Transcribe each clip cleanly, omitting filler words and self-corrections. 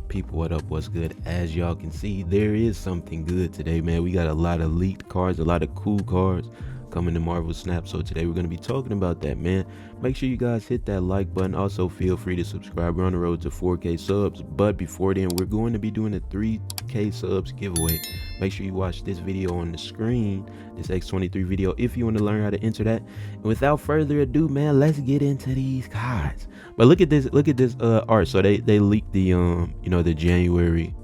People, what up? What's good? As y'all can see, there is something good today, man. We got a lot of leaked cards, a lot of cool cards coming to Marvel Snap. So today we're going to be talking about that, man. Make sure you guys hit that like button. Also, feel free to subscribe. We're on the road to 4K subs. But before then, we're going to be doing a 3K subs giveaway. Make sure you watch this video on the screen, this X23 video, if you want to learn how to enter that. And without further ado, man, let's get into these cards. But look at this art. So they leaked the the January,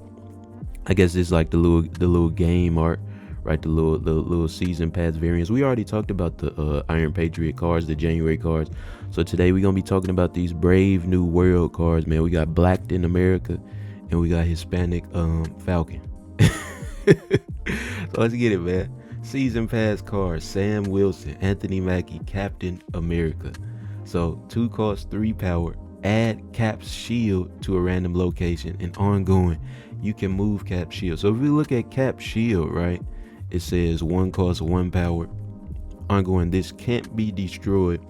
I guess it's like the little game art, right? The little season pass variants. We already talked about the Iron Patriot cards, the January cards. So today we're gonna be talking about these Brave New World cards, man. We got Blacked in America and we got Hispanic Falcon. So let's get it, man. Season pass cards: Sam Wilson, Anthony Mackie, Captain America. So 2 cost, 3 power. Add Cap's shield to a random location, and ongoing you can move Cap's shield. So if we look at Cap's shield, right, it says 1 cost, 1 power. Ongoing, this can't be destroyed.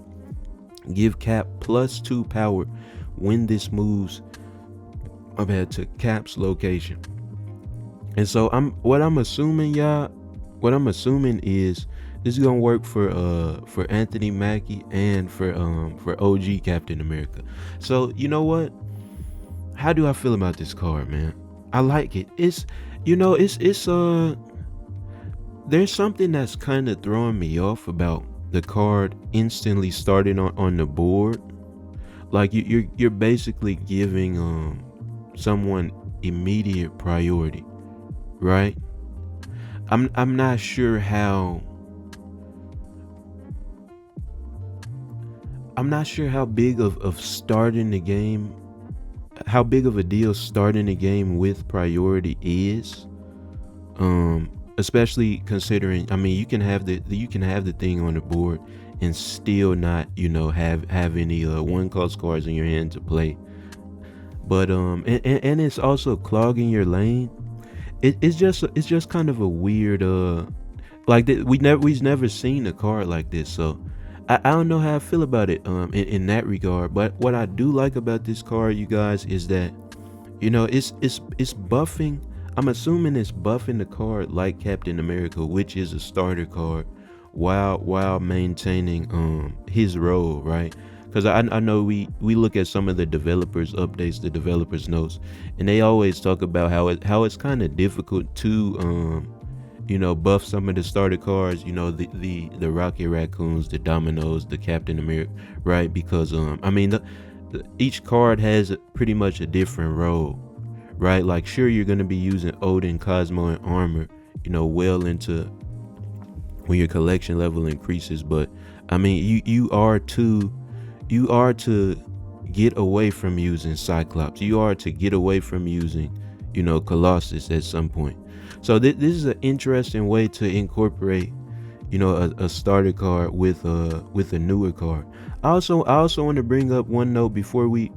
Give Cap plus 2 power when this moves to Cap's location. And so what I'm assuming is this is gonna work for Anthony Mackie and for OG Captain America. So you know what? How do I feel about this card, man? I like it. It's there's something that's kind of throwing me off about the card instantly starting on the board. Like you're basically giving someone immediate priority, right? I'm not sure how big of starting the game, how big of a deal starting the game with priority is. Especially considering, I mean, you can have the thing on the board and still not, have any 1 cost cards in your hand to play. But and it's also clogging your lane. It's just kind of a weird we've never seen a card like this. So I don't know how I feel about it in that regard. But what I do like about this card, you guys, is that it's buffing. I'm assuming it's buffing the card like Captain America, which is a starter card, while maintaining his role, right? Because I know we look at some of the developers updates, the developers notes, and they always talk about how it's kind of difficult to buff some of the starter cards, the Rocket Raccoons, the Dominoes, the Captain America, right? Because each card has pretty much a different role, right? Like, sure, you're going to be using Odin, Cosmo, and Armor, well into when your collection level increases. But I mean, you are to get away from using Cyclops. You are to get away from using, Colossus at some point. So this is an interesting way to incorporate, a starter card with a newer card. I also want to bring up one note before we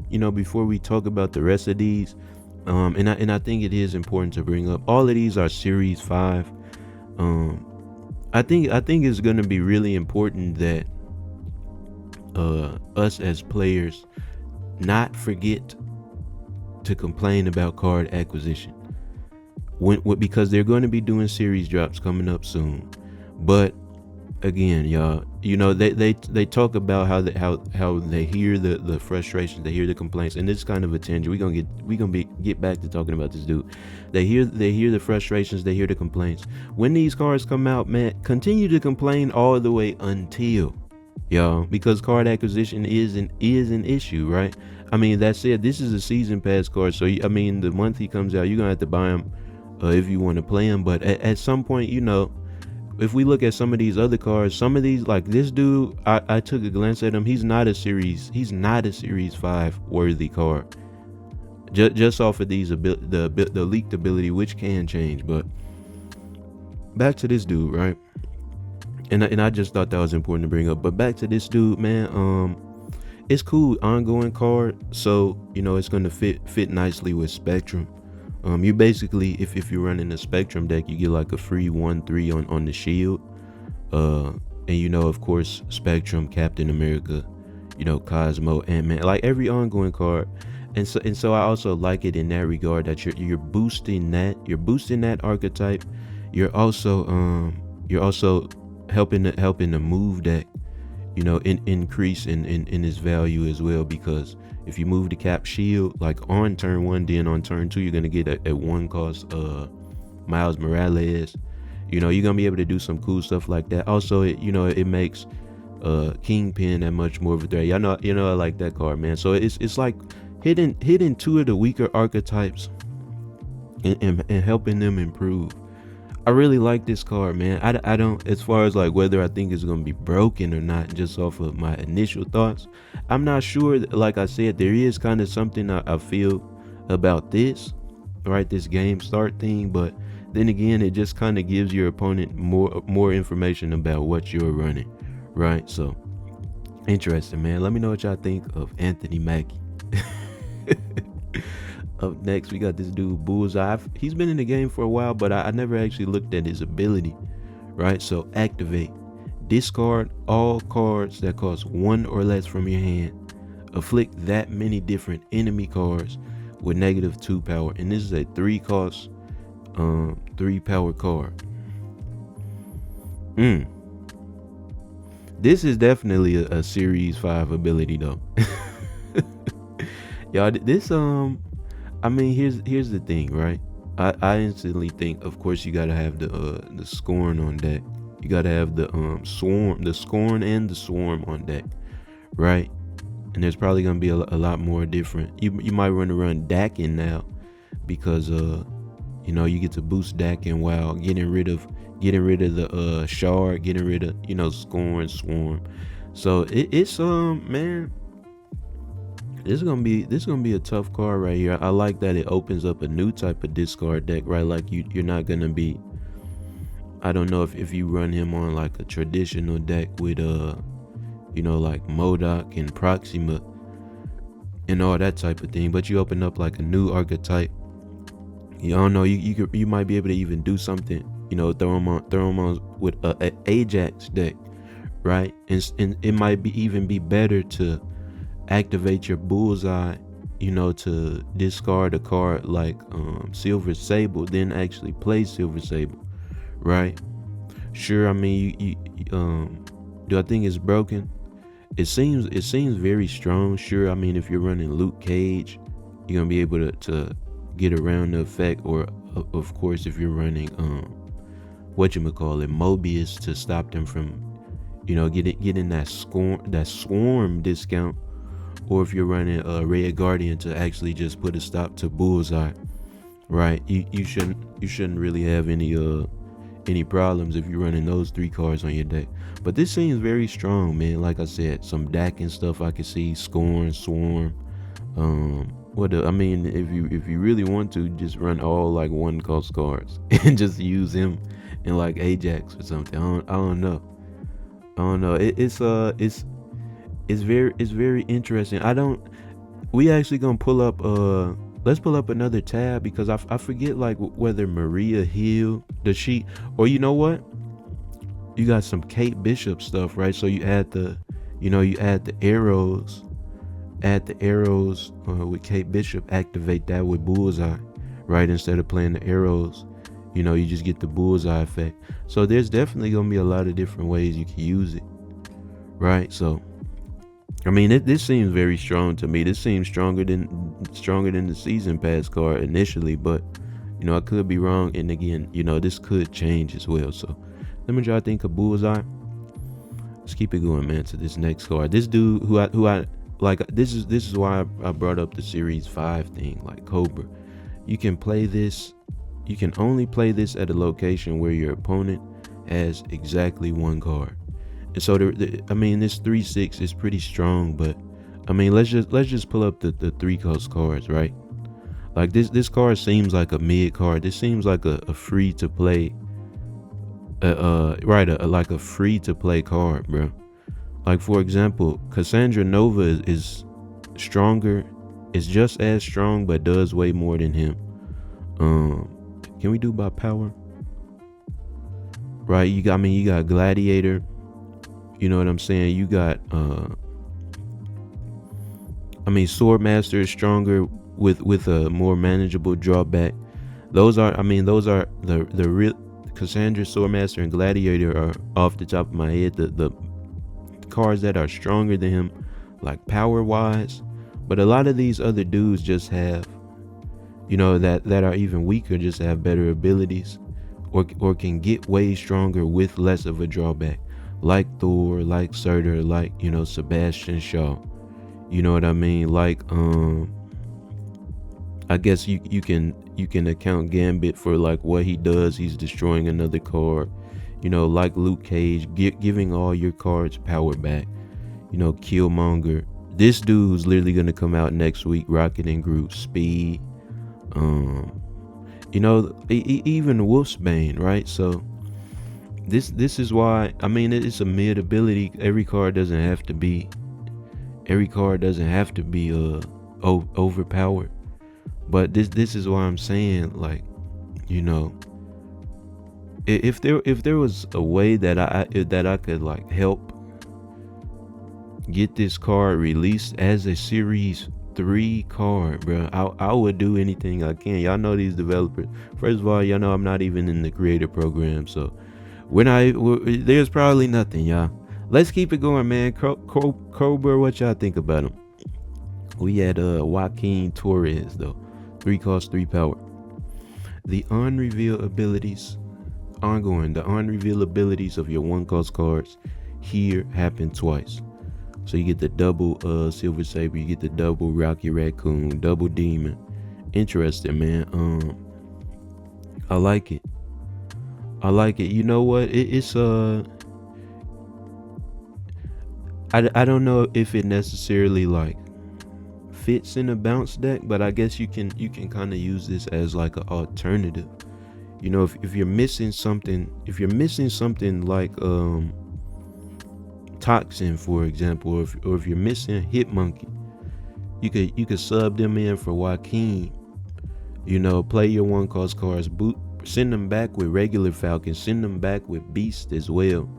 talk about the rest of these. And I think it is important to bring up, all of these are Series 5. I think it's going to be really important that us as players not forget to complain about card acquisition because they're going to be doing series drops coming up soon. But again, y'all, they talk about how they hear the frustrations, they hear the complaints, and this is kind of a tangent. We're gonna get back to talking about this dude. They hear the frustrations, they hear the complaints. When these cards come out, man, continue to complain all the way until, y'all, because card acquisition is an issue, right? I mean, that said, this is a season pass card, so the month he comes out, you're gonna have to buy him if you want to play him. But at some point, if we look at some of these other cards, some of these, like this dude, I took a glance at him. He's not a series 5 worthy card. Just off of these the leaked ability, which can change. But back to this dude, right? And I just thought that was important to bring up. But back to this dude, man. It's cool, ongoing card. So it's gonna fit nicely with Spectrum. You basically, if you're running a Spectrum deck, you get like a free 1/3 on the shield. And of course, Spectrum, Captain America, Cosmo, Ant-Man, like every ongoing card. and so I also like it in that regard that you're boosting that archetype. You're also helping the move deck, increase in its value as well, because if you move the cap shield like on turn one, then on turn two you're gonna get a one cost Miles Morales. You're gonna be able to do some cool stuff like that. Also, it makes Kingpin that much more of a threat. I like that card, man. So it's like hitting two of the weaker archetypes and helping them improve. I really like this card, man. I don't, as far as like whether I think it's gonna be broken or not, just off of my initial thoughts, I'm not sure. Like I said, there is kind of something I feel about this, right? This game start thing, but then again, it just kind of gives your opponent more information about what you're running, right? So interesting, man. Let me know what y'all think of Anthony Mackie. Up next, we got this dude Bullseye. He's been in the game for a while, but I never actually looked at his ability, right? So activate, discard all cards that cost one or less from your hand, afflict that many different enemy cards with -2 power, and this is a 3 cost 3 power card. This is definitely a series 5 ability though. Y'all, this here's the thing, right? I instantly think, of course, you gotta have the Scorn on deck. You gotta have the Scorn and the Swarm on deck, right? And there's probably gonna be a lot more different. You might want to run Dakin now, because you get to boost Dakin while getting rid of the Shard, getting rid of Scorn, Swarm. So it's man. This is gonna be a tough card right here. I like that it opens up a new type of discard deck, right? Like you're not gonna be, I don't know if you run him on like a traditional deck with like Modok and Proxima and all that type of thing, but you open up like a new archetype. I don't know, you might be able to even do something, throw him on with a Ajax deck, right? And it might even be better to activate your Bullseye, to discard a card like Silver Sable, then actually play Silver Sable, right? Sure, I mean, do I think it's broken? It seems very strong. Sure, I mean, if you're running Luke Cage, you're gonna be able to get around the effect, or of course, if you're running Mobius, to stop them from getting that swarm discount. Or if you're running a Red Guardian, to actually just put a stop to Bullseye, right? You shouldn't really have any problems if you're running those 3 cards on your deck. But this seems very strong, man. Like I said, some Dak and stuff I can see, Scorn, Swarm. If you really want to, just run all like 1 cost cards and just use him in like Ajax or something. I don't know. It's very interesting. We actually gonna pull up let's pull up another tab, because I forget like whether Maria Hill, does she, or you know what, you got some Kate Bishop stuff, right? So you add the arrows with Kate Bishop, activate that with Bullseye, right? Instead of playing the arrows, you just get the Bullseye effect. So there's definitely gonna be a lot of different ways you can use it, right? So I mean, this seems very strong to me. This seems stronger than the season pass card initially, but I could be wrong. And again, this could change as well. So let me try to think of Bullseye. Let's keep it going, man, to this next card. This dude who I like. This is why I brought up the Series 5 thing, like Cobra. You can play this. You can only play this at a location where your opponent has exactly 1 card. And so this 3/6 is pretty strong, but I mean, let's just pull up the 3 cost cards, right? Like this card seems like a mid card. This seems like a free to play, like a free to play card, bro. Like for example, Cassandra Nova is stronger, is just as strong, but does way more than him. Can we do by power? Right, you got Gladiator. You know what I'm saying? You got I mean, Swordmaster is stronger with a more manageable drawback. Those are the real Cassandra, Swordmaster, and Gladiator are off the top of my head the cards that are stronger than him, like power wise. But a lot of these other dudes just have, that are even weaker, just have better abilities, or can get way stronger with less of a drawback, like Thor, like Surtur, like Sebastian Shaw. You know what I mean? Like I guess you can account Gambit for like what he does. He's destroying another card. Like Luke Cage, giving all your cards power back. Killmonger. This dude who's literally gonna come out next week, Rocket and Groot, speed. Even Wolfsbane, right? So this is why it's a mid ability. Every card doesn't have to be overpowered. But this is why I'm saying, like, if there was a way that I could like help get this card released as a series 3 card, bro, I would do anything I can. Y'all know these developers. First of all, y'all know I'm not even in the creator program, so there's probably nothing, y'all. Let's keep it going, man. Cobra, what y'all think about him? We had Joaquin Torres, though. 3 cost, 3 power. The unreveal abilities of your 1 cost cards here happen twice. So you get the double Silver Saber, you get the double Rocky Raccoon, double Demon. Interesting, man. I like it. You know what? It's I don't know if it necessarily like fits in a bounce deck, but I guess you can kind of use this as like an alternative. If you're missing something, like Toxin, for example, or if you're missing Hitmonkey, you could sub them in for Joaquin. Play your 1 cost cards, send them back with regular Falcon, send them back with Beast as well,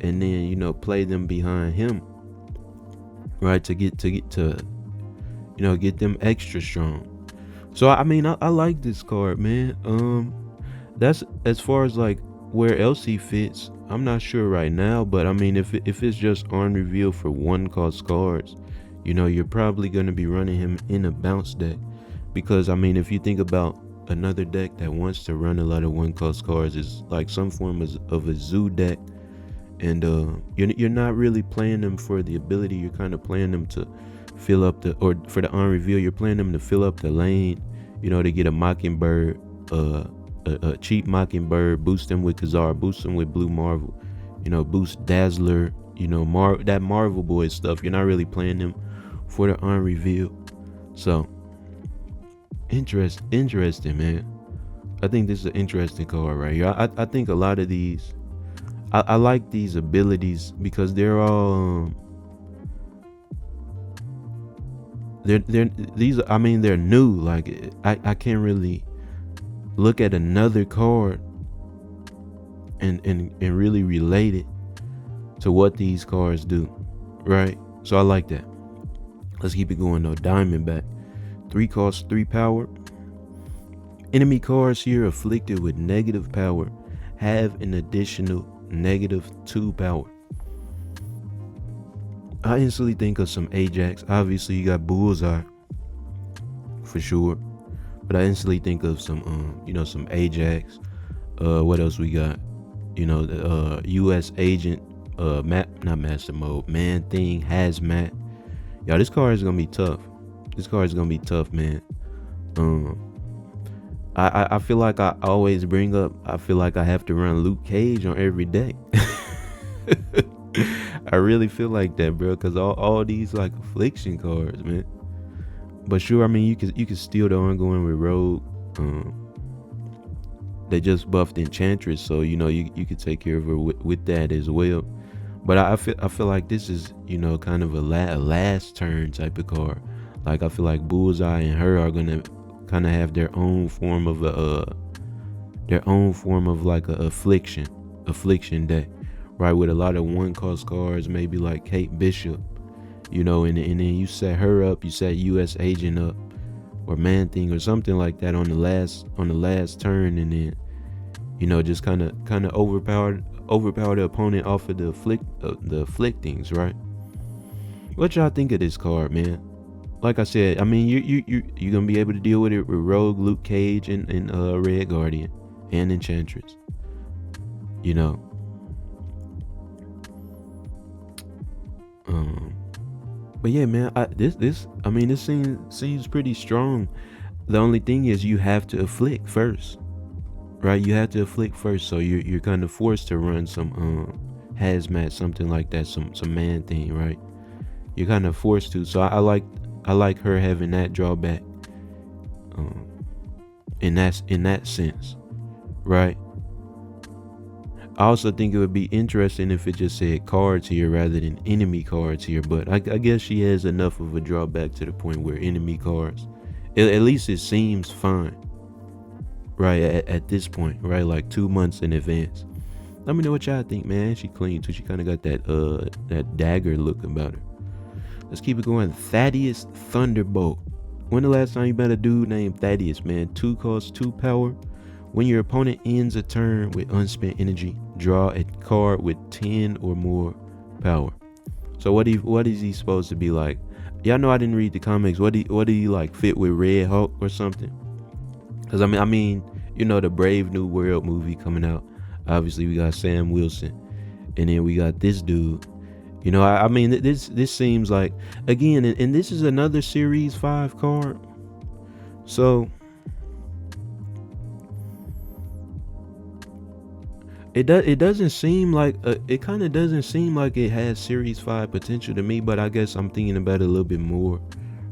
and then play them behind him, right, to get them extra strong. So I like this card, man. That's as far as like where else he fits, I'm not sure right now, but if it's just on reveal for 1 cost cards, you're probably going to be running him in a bounce deck, because if you think about another deck that wants to run a lot of 1 cost cards, is like some form of a zoo deck, and you're not really playing them for the ability. You're kind of playing them to fill up or for the on reveal, you're playing them to fill up the lane, to get a Mockingbird, a cheap Mockingbird, boost them with Kazar, boost them with Blue Marvel, boost Dazzler, that Marvel Boy stuff. You're not really playing them for the on reveal. So interesting, man. I think this is an interesting card right here. I think a lot of these, I like these abilities because they're all they're new. Like I can't really look at another card and really relate it to what these cards do, right? So I like that. Let's keep it going though. Diamondback, 3 cost, 3 power. Enemy cards here afflicted with negative power have an additional -2 power. I instantly think of some Ajax. Obviously you got Bullseye for sure, but I instantly think of some some Ajax. What else we got? The US Agent, not Master Mode, Man Thing, Hazmat. Y'all, this card is gonna be tough. Man. I feel like I always bring up, I feel like I have to run Luke Cage on every deck. I really feel like that, bro, because all these like affliction cards, man. But sure, you could steal the ongoing with Rogue. They just buffed Enchantress, so you could take care of her with that as well. But I feel like this is kind of a last turn type of card. Like I feel like Bullseye and her are gonna kind of have their own form of like a affliction deck, right? With a lot of 1 cost cards, maybe like Kate Bishop, and then you set her up, you set US agent up, or Man Thing or something like that on the last turn, and then just kind of overpower the opponent off of the afflictings, right? What y'all think of this card, man? Like I said, I mean, you're gonna be able to deal with it with Rogue, Luke Cage, and Red Guardian and Enchantress. But yeah, man, this seems pretty strong. The only thing is you have to afflict first, right? You have to afflict first, so you're kind of forced to run some hazmat, something like that, some Man Thing, right? You're kind of forced to. So I like her having that drawback, in that sense, right? I also think it would be interesting if it just said cards here rather than enemy cards here, but I guess she has enough of a drawback to the point where enemy cards, at least it seems fine, right? At this point, right? Like 2 months in advance. Let me know what y'all think, man. She clean too. She kind of got that dagger look about her. Let's keep it going. Thaddeus Thunderbolt. When the last time you met a dude named Thaddeus, man? 2 cost 2 power. When your opponent ends a turn with unspent energy, draw a card with 10 or more power. So what is he supposed to be like? Y'all know I didn't read the comics. What do you like, fit with Red Hulk or something? Because I mean, the Brave New World movie coming out. Obviously, we got Sam Wilson, and then we got this dude. I mean, this seems like, again, and this is another Series 5 card. So it doesn't seem like it kind of doesn't seem like it has Series 5 potential to me, but I guess I'm thinking about it a little bit more,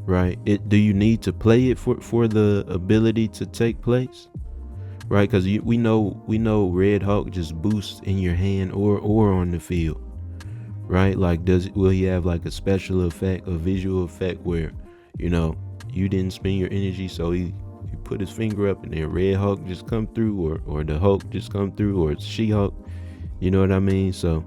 right? Do you need to play it for the ability to take place, right? Because we know Red Hulk just boosts in your hand or on the field, right? Like, will he have like a special effect, a visual effect where you didn't spend your energy, so he put his finger up and then Red Hulk just come through, or the Hulk just come through, or it's She-Hulk, you know what I mean? So,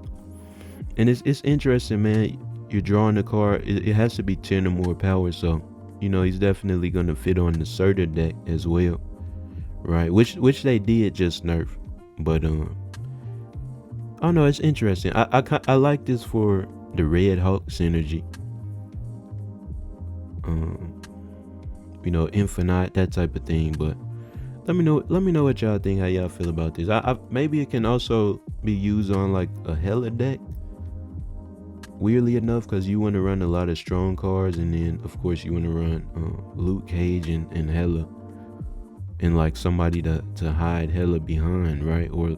and it's interesting, man. You're drawing the card, it has to be 10 or more power, so he's definitely gonna fit on the Surtur deck as well, right? Which they did just nerf, but oh no, it's interesting. I like this for the Red Hulk synergy. Infinite, that type of thing. But let me know what y'all think, how y'all feel about this. I maybe it can also be used on like a Hela deck, weirdly enough, because you want to run a lot of strong cards, and then of course you want to run Luke Cage and Hela, and like somebody to hide Hela behind, right? Or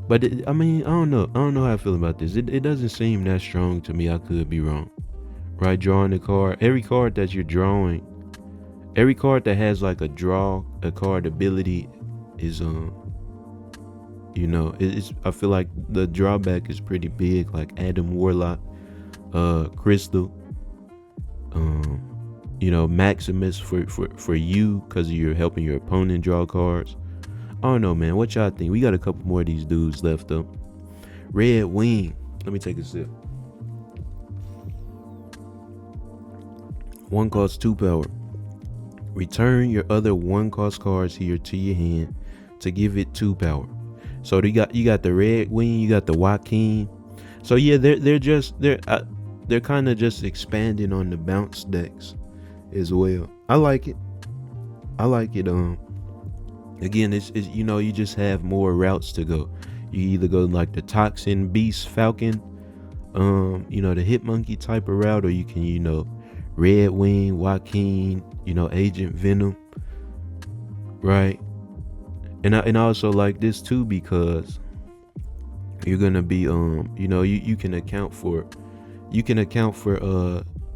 but I mean, I don't know how I feel about this. It doesn't seem that strong to me. I could be wrong, right? Drawing the card, every card that you're drawing, every card that has like a draw a card ability is it's, I feel like the drawback is pretty big, like Adam Warlock, Crystal, Maximus for you, because you're helping your opponent draw cards. I don't know, man. What y'all think? We got a couple more of these dudes left up. Red Wing. Let me take a sip. 1 cost 2 power. Return your other 1 cost cards here to your hand to give it 2 power. So you got the Red Wing, you got the Joaquin. So yeah, they're kind of just expanding on the bounce decks as well. I like it. Again, it's you just have more routes to go. You either go like the Toxin Beast Falcon, the Hit Monkey type of route, or you can Red Wing, Joaquin, Agent Venom, right? And I also like this too, because you're gonna be you can account for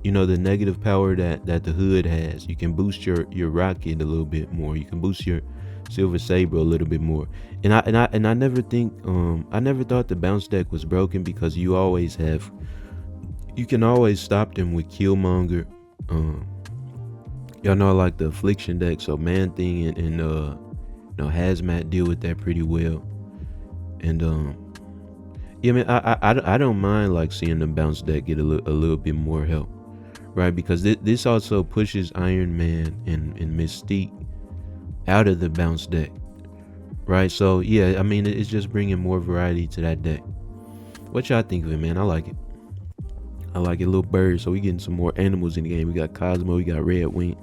the negative power that the Hood has. You can boost your rocket a little bit more. You can boost your Silver Saber a little bit more. And I never thought the bounce deck was broken, because you can always stop them with Killmonger. Y'all know I like the Affliction deck, so Man Thing and Hazmat deal with that pretty well. And Yeah, man, I don't mind like seeing the bounce deck get a little bit more help, right? Because this also pushes Iron Man and Mystique out of the bounce deck, right? So yeah, I mean it's just bringing more variety to that deck. What y'all think of it, man? I like it. I like it. Little bird. So we getting some more animals in the game. We got Cosmo. We got Red Wing.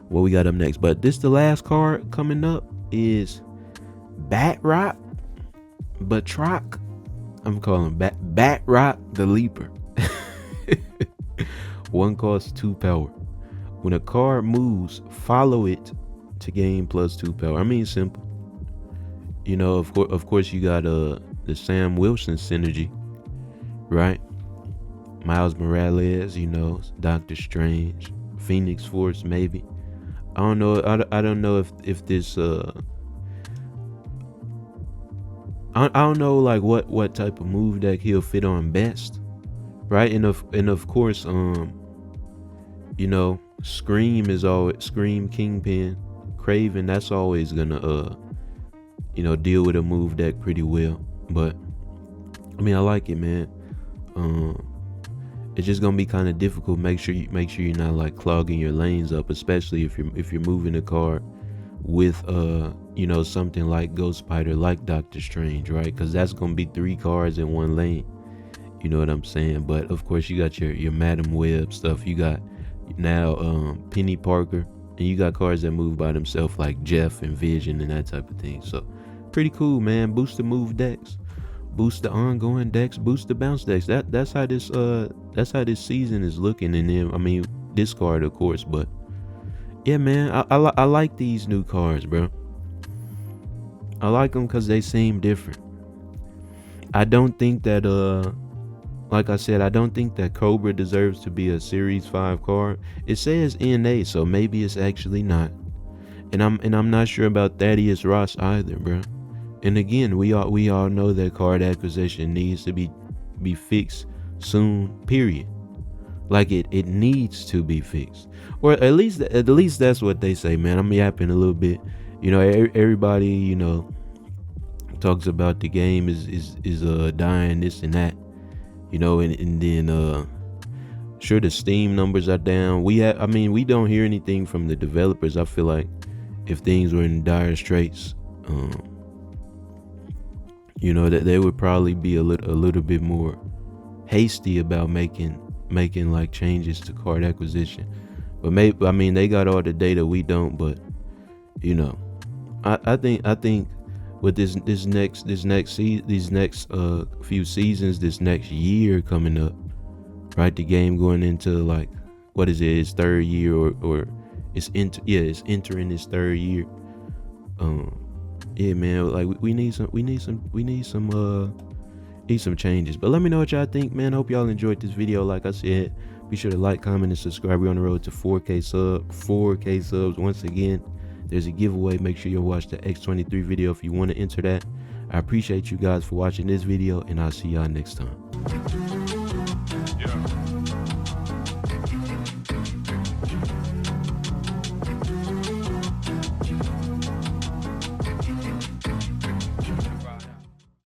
What we got up next? But this the last card coming up is Batroc, Batroc. I'm calling Batroc the Leaper. One cost 2 power. When a card moves, follow it to gain +2 power. I mean, simple. You know, of course, you got the Sam Wilson synergy, right? Miles Morales, you know, Doctor Strange, Phoenix Force, maybe. I don't know. I don't know if this I don't know like what type of move deck he'll fit on best, right? And of course, you know, Scream is always Scream, Kingpin, Craven. That's always gonna you know, deal with a move deck pretty well. But I mean, I like it, man. It's just gonna be kind of difficult. Make sure you're not like clogging your lanes up, especially if you're moving a card with you know, something like Ghost Spider, like Doctor Strange, right? Because that's gonna be 3 cards in one lane. You know what I'm saying? But of course, you got your Madam Web stuff. You got now Penny Parker, and you got cards that move by themselves like Jeff and Vision and that type of thing. So pretty cool, man. Boost the move decks, boost the ongoing decks, boost the bounce decks. That's how this season is looking. And then I mean, this card of course, but yeah, man, I like these new cards, bro. I like them because they seem different. I don't think that like I said, I don't think that Cobra deserves to be a Series 5 card. It says NA, so maybe it's actually not. And I'm not sure about Thaddeus Ross either, bro. And again, we all know that card acquisition needs to be fixed soon, period. Like it needs to be fixed. Or at least that's what they say, man. I'm yapping a little bit. You know, everybody, you know, talks about the game is dying, this and that. You know, and then sure, the Steam numbers are down. I mean, we don't hear anything from the developers. I feel like if things were in dire straits, you know, that they would probably be a little bit more hasty about making like changes to card acquisition. But maybe, I mean, they got all the data, we don't. But you know, I think with these next few seasons, this next year coming up, right? The game going into like, what is it? Its 3rd year, or it's entering its 3rd year. Yeah, man, like we need some changes. But let me know what y'all think, man. Hope y'all enjoyed this video. Like I said, be sure to like, comment, and subscribe. We're on the road to 4K subs. Once again, there's a giveaway. Make sure you watch the X23 video if you want to enter that. I appreciate you guys for watching this video, and I'll see y'all next time.